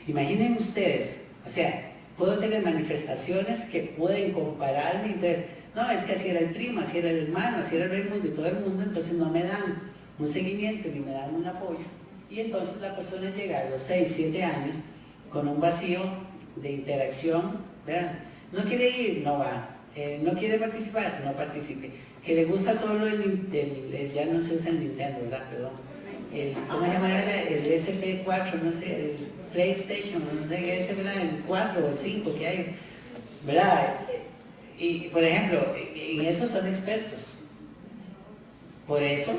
Imaginen ustedes, o sea, puedo tener manifestaciones que pueden compararme, entonces, no, es que así era el primo, así era el hermano, así era el Raimundo y todo el mundo, entonces no me dan un seguimiento ni me dan un apoyo. Y entonces la persona llega a los 6, 7 años con un vacío de interacción, ¿verdad? No quiere ir, no va. No quiere participar, no participe. Que le gusta solo ya no se usa el Nintendo, ¿verdad? Perdón. ¿Cómo se llama ahora? El SP4, no sé, el PlayStation, no sé qué es, ¿verdad? El 4 o el 5 que hay, ¿verdad? Y, por ejemplo, en eso son expertos. Por eso,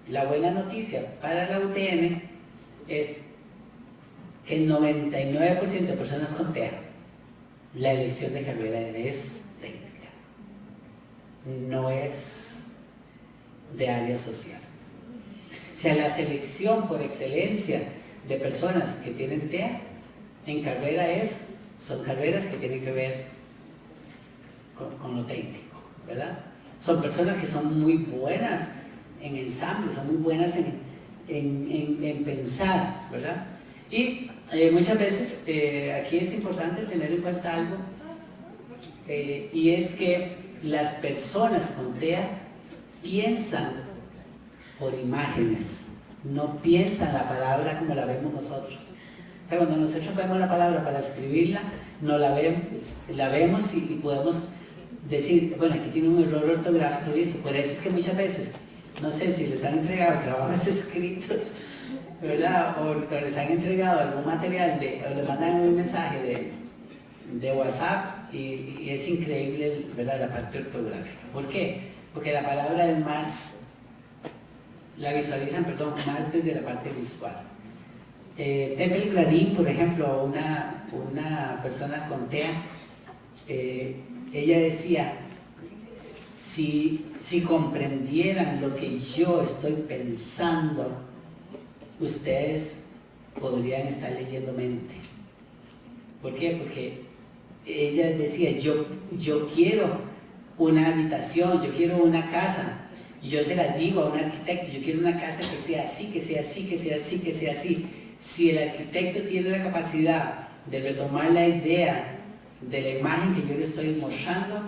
la buena noticia para la UTN es que el 99% de personas con TEA, la elección de carrera es técnica, no es de área social. O sea, la selección por excelencia de personas que tienen TEA en carrera son carreras que tienen que ver con lo técnico, ¿verdad? Son personas que son muy buenas en ensamble, son muy buenas en pensar, ¿verdad? Y muchas veces aquí es importante tener en cuenta algo, y es que las personas con TEA piensan por imágenes, no piensan la palabra como la vemos nosotros. O sea, cuando nosotros vemos la palabra para escribirla, no la vemos y podemos decir, bueno, aquí tiene un error ortográfico, listo. Por eso es que muchas veces, no sé si les han entregado trabajos escritos, ¿verdad? O les han entregado algún material, o le mandan un mensaje de WhatsApp y es increíble, ¿verdad?, la parte ortográfica. ¿Por qué? Porque la palabra es más, la visualizan, perdón, más desde la parte visual. Temple Grandin, por ejemplo, una persona con TEA, ella decía, si comprendieran lo que yo estoy pensando, ustedes podrían estar leyendo mente. ¿Por qué? Porque ella decía, yo quiero una habitación, yo quiero una casa, y yo se la digo a un arquitecto, yo quiero una casa que sea así, que sea así, que sea así, que sea así. Si el arquitecto tiene la capacidad de retomar la idea de la imagen que yo le estoy mostrando,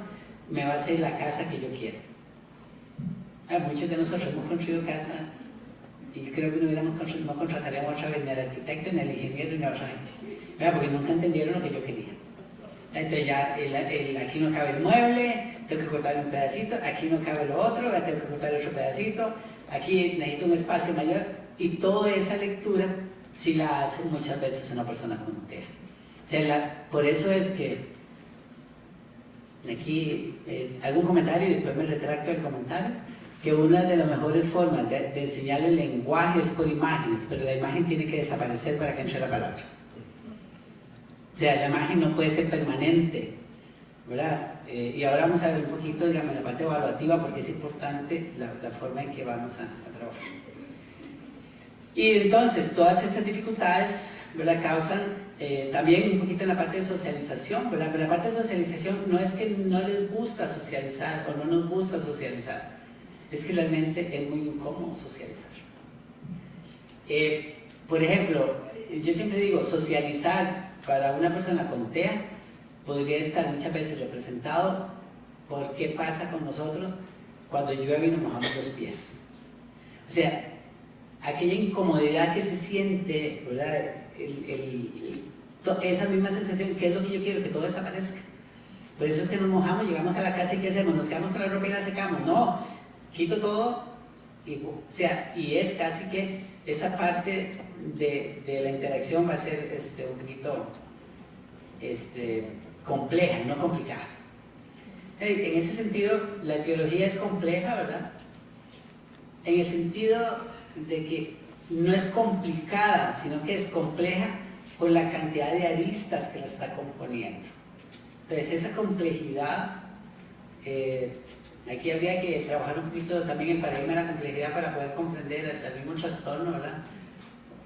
me va a hacer la casa que yo quiero. Muchos de nosotros hemos construido casa y yo creo que no contrataríamos otra vez ni al arquitecto, ni al ingeniero, ni a otra gente, porque nunca entendieron lo que yo quería. Entonces ya aquí no cabe el mueble, tengo que cortar un pedacito, aquí no cabe lo otro, tengo que cortar otro pedacito, aquí necesito un espacio mayor, y toda esa lectura sí la hace muchas veces una persona con TEA. O sea, por eso es que aquí hago un comentario y después me retracto el comentario, que una de las mejores formas de enseñar el lenguaje es por imágenes, pero la imagen tiene que desaparecer para que entre la palabra. O sea, la imagen no puede ser permanente, ¿verdad? Y ahora vamos a ver un poquito, digamos, la parte evaluativa, porque es importante la forma en que vamos a trabajar. Y entonces, todas estas dificultades, ¿verdad?, causan también un poquito en la parte de socialización, ¿verdad? Pero la parte de socialización no es que no les gusta socializar o no nos gusta socializar, es que realmente es muy incómodo socializar. Por ejemplo, yo siempre digo, socializar para una persona con TEA podría estar muchas veces representado por qué pasa con nosotros cuando llueve y nos mojamos los pies. O sea, aquella incomodidad que se siente, ¿verdad? Esa misma sensación, ¿qué es lo que yo quiero? Que todo desaparezca. Por eso es que nos mojamos, llegamos a la casa y ¿qué hacemos? ¿Nos quedamos con la ropa y la secamos? No, quito todo y es casi que esa parte de la interacción va a ser un poquito compleja, no complicada. En ese sentido, la biología es compleja, ¿verdad? En el sentido de que no es complicada, sino que es compleja por la cantidad de aristas que la está componiendo. Entonces, esa complejidad, aquí habría que trabajar un poquito también el paradigma de la complejidad para poder comprender hasta el mismo trastorno, ¿verdad?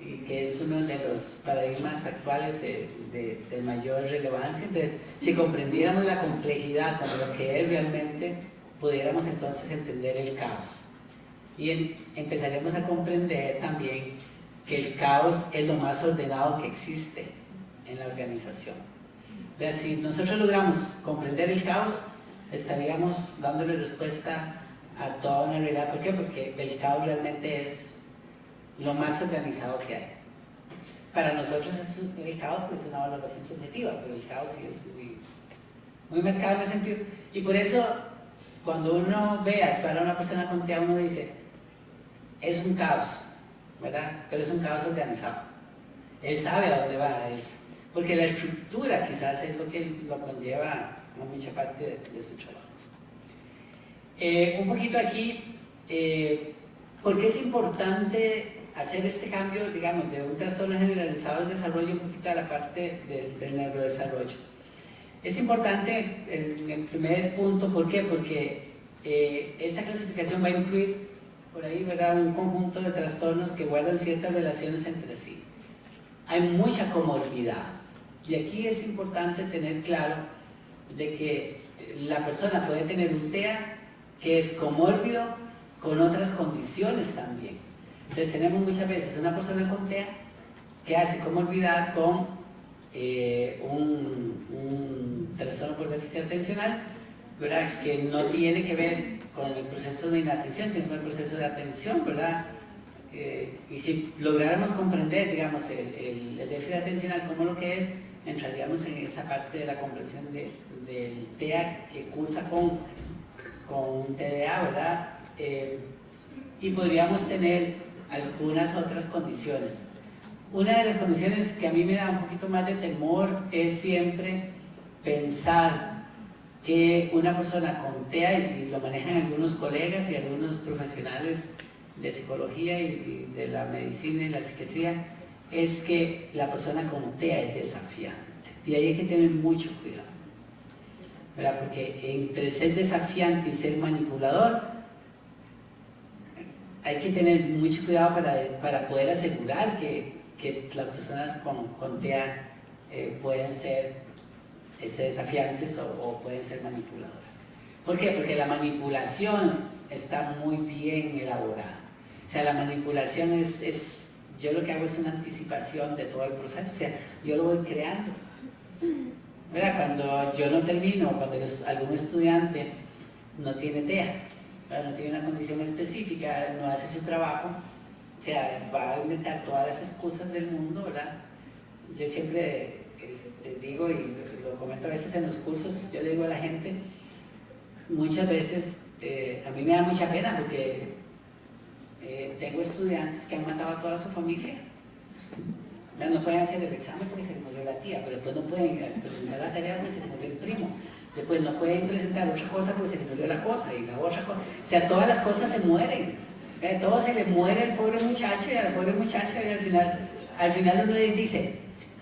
Y que es uno de los paradigmas actuales de mayor relevancia. Entonces, si comprendiéramos la complejidad como lo que es realmente, pudiéramos entonces entender el caos. Y empezaríamos a comprender también que el caos es lo más ordenado que existe en la organización. Entonces, si nosotros logramos comprender el caos, estaríamos dándole respuesta a toda una realidad. ¿Por qué? Porque el caos realmente es lo más organizado que hay. Para nosotros el caos pues, es una valoración subjetiva, pero el caos sí es muy marcado en ese sentido. Y por eso, cuando uno ve actuar a una persona con TEA, uno dice, es un caos, ¿verdad? Pero es un caos organizado. Él sabe a dónde va, porque la estructura quizás es lo que lo conlleva a mucha parte de su trabajo. Un poquito aquí, ¿por qué es importante hacer este cambio, digamos, de un trastorno generalizado del desarrollo un poquito a la parte del neurodesarrollo? Es importante en el primer punto, ¿por qué? Porque esta clasificación va a incluir por ahí, ¿verdad?, un conjunto de trastornos que guardan ciertas relaciones entre sí. Hay mucha comorbidad y aquí es importante tener claro de que la persona puede tener un TEA que es comórbido con otras condiciones también. Entonces tenemos muchas veces una persona con TEA que hace comorbidad con un trastorno por déficit atencional, ¿verdad?, que no tiene que ver con el proceso de inatención, sino con el proceso de atención, ¿verdad? Y si lográramos comprender, digamos, el déficit atencional como lo que es, entraríamos en esa parte de la comprensión del TEA que cursa con un TDA, ¿verdad? Y podríamos tener algunas otras condiciones. Una de las condiciones que a mí me da un poquito más de temor es siempre pensar que una persona con TEA, y lo manejan algunos colegas y algunos profesionales de psicología y de la medicina y la psiquiatría, es que la persona con TEA es desafiante. Y ahí hay que tener mucho cuidado. ¿verdad? Porque entre ser desafiante y ser manipulador, hay que tener mucho cuidado para poder asegurar que las personas con TEA pueden ser desafiantes o pueden ser manipuladoras. ¿Por qué? Porque la manipulación está muy bien elaborada. O sea, la manipulación yo lo que hago es una anticipación de todo el proceso, o sea, yo lo voy creando. ¿Verdad? Cuando yo no termino, cuando algún estudiante no tiene TEA, no tiene una condición específica, no hace su trabajo, o sea, va a inventar todas las excusas del mundo, ¿verdad? Yo siempre digo, y lo comento a veces en los cursos, yo le digo a la gente, muchas veces, a mí me da mucha pena porque tengo estudiantes que han matado a toda su familia. No pueden hacer el examen porque se les murió la tía, pero después no pueden presentar la tarea porque se les murió el primo. Después no pueden presentar otra cosa porque se les murió la cosa y la otra cosa. O sea, todas las cosas se mueren. Todo se le muere al pobre muchacho y a la pobre muchacha y al final uno dice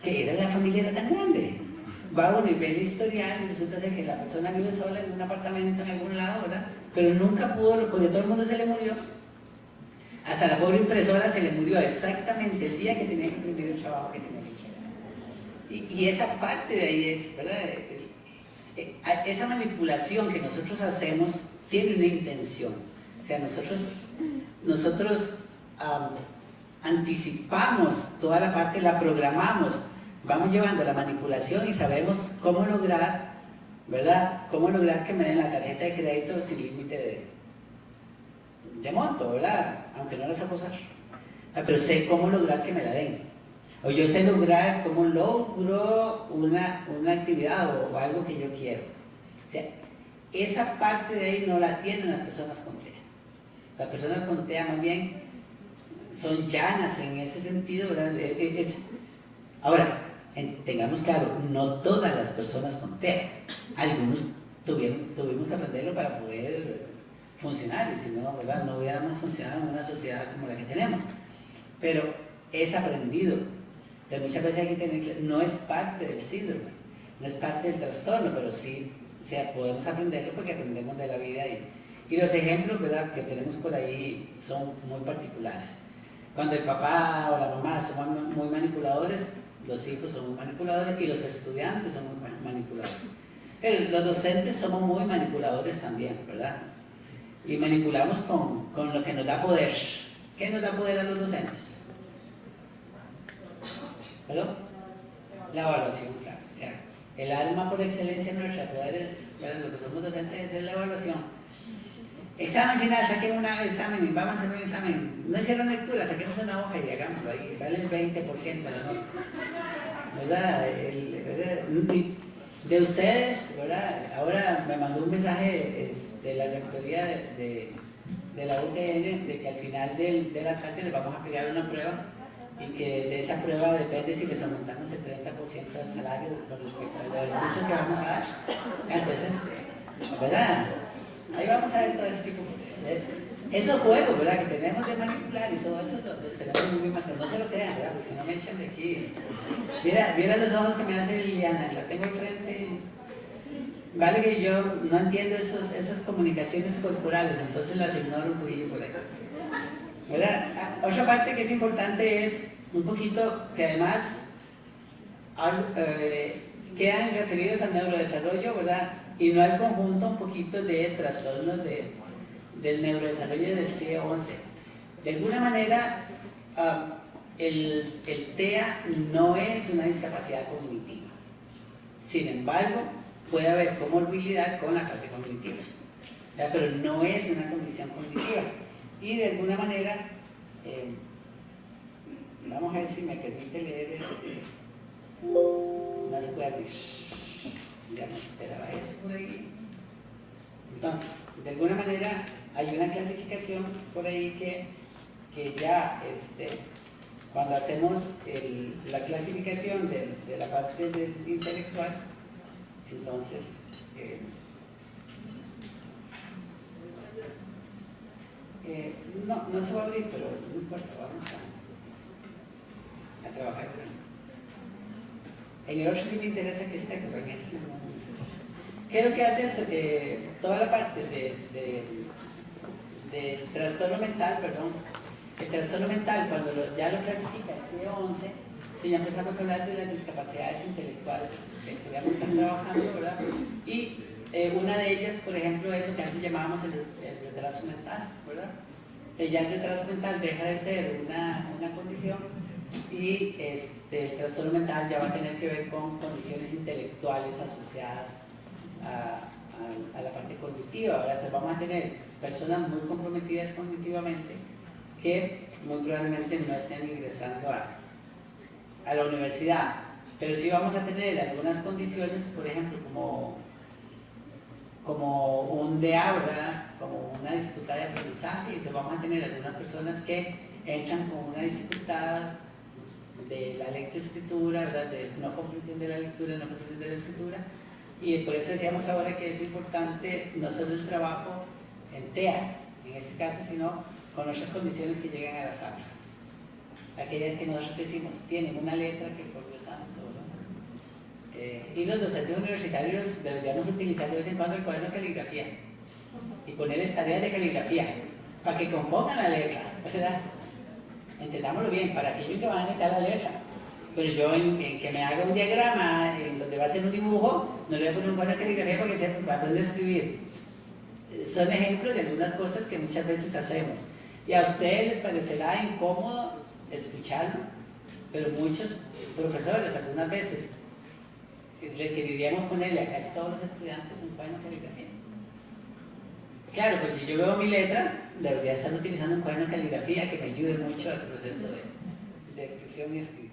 que la familia era tan grande. Va uno y ve el historial y resulta ser que la persona vive sola en un apartamento en algún lado, ¿verdad? Pero nunca pudo, porque todo el mundo se le murió. Hasta la pobre impresora se le murió exactamente el día que tenía que imprimir el trabajo que tenía que hacer. Y esa parte de ahí es, ¿verdad? Esa manipulación que nosotros hacemos tiene una intención. O sea, nosotros anticipamos toda la parte, la programamos, vamos llevando la manipulación y sabemos cómo lograr, ¿verdad? Cómo lograr que me den la tarjeta de crédito sin límite de monto, ¿verdad? Aunque no la sé usar. Pero sé cómo lograr que me la den. O yo sé lograr cómo logro una actividad o algo que yo quiero. O sea, esa parte de ahí no la tienen las personas con TEA. Las personas con TEA más bien son llanas en ese sentido, ¿verdad? Ahora, tengamos claro, no todas las personas con TEA. Algunos tuvimos que aprenderlo para poder funcionar, y si no, ¿verdad? No hubiéramos funcionado en una sociedad como la que tenemos. Pero es aprendido. Pero muchas veces hay que tener claro, no es parte del síndrome, no es parte del trastorno, pero sí, o sea, podemos aprenderlo porque aprendemos de la vida y los ejemplos, ¿verdad?, que tenemos por ahí son muy particulares. Cuando el papá o la mamá son muy manipuladores, los hijos son muy manipuladores y los estudiantes son muy manipuladores. Pero los docentes somos muy manipuladores también, ¿verdad? Y manipulamos con lo que nos da poder. ¿Qué nos da poder a los docentes? ¿Perdón? La evaluación, claro. O sea, el alma por excelencia nuestra, lo que somos docentes es la evaluación. Examen final, saquen un examen, vamos a hacer un examen. No hicieron lectura, saquemos una hoja y hagámoslo ahí. Vale el 20% la nota. ¿Verdad? De ustedes, ¿verdad? Ahora me mandó un mensaje de la rectoría de la UTN de que al final de la clase les vamos a pegar una prueba y que de esa prueba depende si les aumentamos el 30% del salario con respecto al curso que vamos a dar. Entonces, ¿verdad? Ahí vamos a ver todo ese tipo de cosas. Esos juegos, ¿verdad?, que tenemos de manipular y todo eso, los tenemos muy bien marcados. No se lo crean, ¿verdad?, porque si no me echan de aquí. Mira los ojos que me hace Liliana, la tengo enfrente. Vale que yo no entiendo esas comunicaciones corporales, entonces las ignoro un poquillo por ahí. ¿Verdad? Otra parte que es importante es un poquito que además quedan referidos al neurodesarrollo, ¿verdad? Y no al conjunto un poquito de trastornos del neurodesarrollo del CIE-11. De alguna manera, el TEA no es una discapacidad cognitiva. Sin embargo, puede haber comorbilidad con la parte cognitiva, ¿verdad? Pero no es una condición cognitiva. Y de alguna manera, vamos a ver si me permite leer no se puede abrir. Ya no esperaba eso por ahí. Entonces, de alguna manera hay una clasificación por ahí que ya cuando hacemos la clasificación de la parte intelectual, entonces no se va a abrir, pero no importa, vamos a trabajar con él. En el otro sí me interesa que esté, pero en este no necesito. ¿Qué es lo que hace toda la parte del trastorno mental, perdón? El trastorno mental, cuando ya lo clasifica el CIE-11, que ya empezamos a hablar de las discapacidades intelectuales que podríamos estar trabajando, ¿verdad? Y una de ellas, por ejemplo, es lo que antes llamábamos el retraso mental, ¿verdad? Ya el retraso mental deja de ser una condición y el trastorno mental ya va a tener que ver con condiciones intelectuales asociadas a la parte cognitiva, ¿verdad? Entonces vamos a tener personas muy comprometidas cognitivamente que muy probablemente no estén ingresando a la universidad, pero sí vamos a tener algunas condiciones, por ejemplo, como un DA, ¿verdad? Como una dificultad de aprendizaje, y entonces vamos a tener algunas personas que entran con una dificultad de la lectoescritura, ¿verdad? De no comprensión de la lectura, no comprensión de la escritura, y por eso decíamos ahora que es importante no solo el trabajo en TEA, en este caso, sino con otras condiciones que llegan a las aulas. Aquellas que nosotros decimos tienen una letra que por Dios santo, ¿no? Y los docentes universitarios deberíamos utilizar de vez en cuando el cuaderno de caligrafía y ponerles tareas de caligrafía para que compongan la letra, ¿verdad? Entendámoslo bien, para aquellos que van a necesitar la letra. Pero yo en que me haga un diagrama en donde va a ser un dibujo, no le voy a poner un cuaderno de caligrafía para que sepa aprender a escribir. Son ejemplos de algunas cosas que muchas veces hacemos. Y a ustedes les parecerá incómodo escucharlo, pero muchos profesores algunas veces requeriríamos ponerle a casi todos los estudiantes un cuaderno de caligrafía. Claro, pues si yo veo mi letra, debería estar utilizando un cuaderno de caligrafía que me ayude mucho al proceso de escripción y escritura.